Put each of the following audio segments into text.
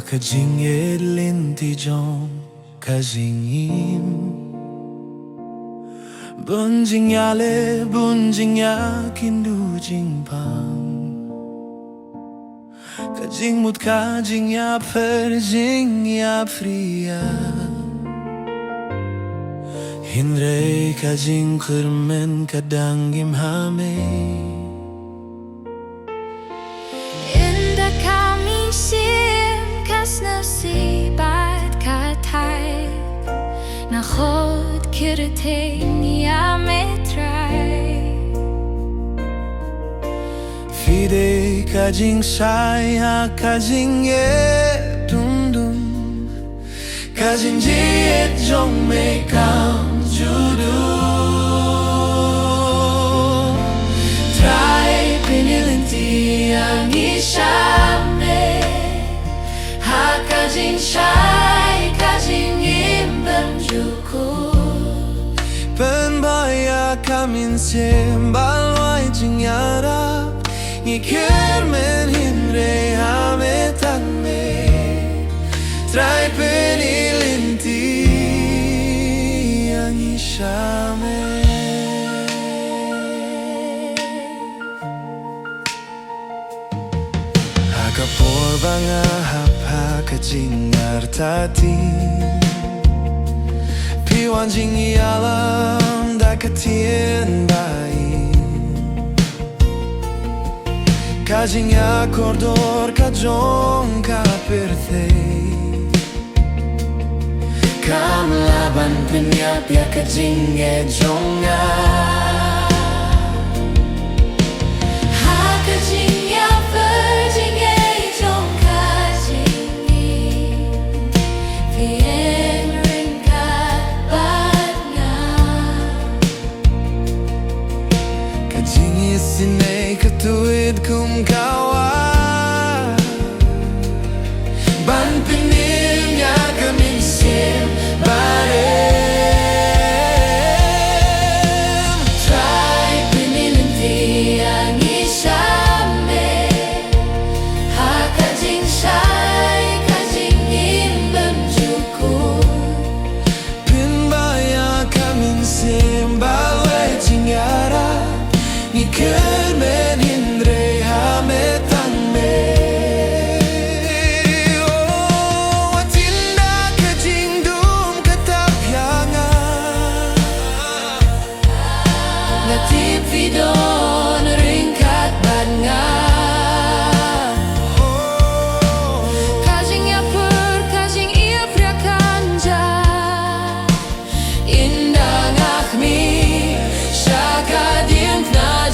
Hakajing linti jong kazingim bunjing yale bunjing ya kindu jing pang kajing mut kajing ya perjing ya fria hindre kajing kermen kadang gim hame nasibat katay Nakhod kirting ya metray Fide kajing sai ha kajing ye dum dum Kajing jiet jong me kam judu Try pinilinti ang ishame Kajing shai, kajing imbang juku Penbaya kamin sembal wai jing yarap Ikirmen hindre hame tanme Try penilinti ang ishame Hakapor banga kajing artati Piwan jing ialam da katien bai Kajing akordor kajong kapirte Kam laban penyap ya kajing ejonga Hakajing ya virgin ejong Sinay katuwid kum kawa Ban pinim ya kaming sim barem Try pinilinti ang ishame Hakajing shai, kajing imbang juku Pinbaya kaming sim balwe jingyara Ikirmen hindre hame tangme Oh, watinda kajing dum katapyangan Natip vidon ringkat bangan Kajing yapur, kajing ia prakanja Indang akmi, syakadin na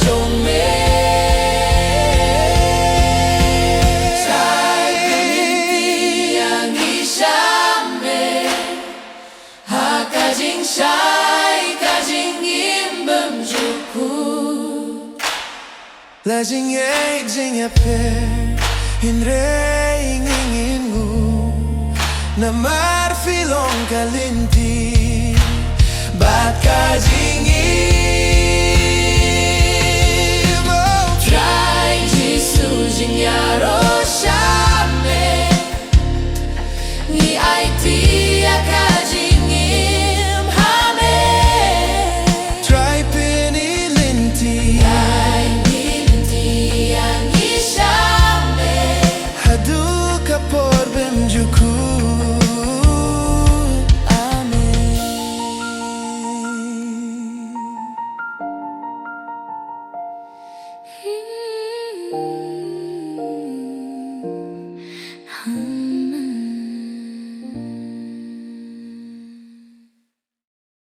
Kajing shai, kajing imbang juku Lajing ye jing ya per Hinre ingin ngu Namar filong kalinti Bat kajing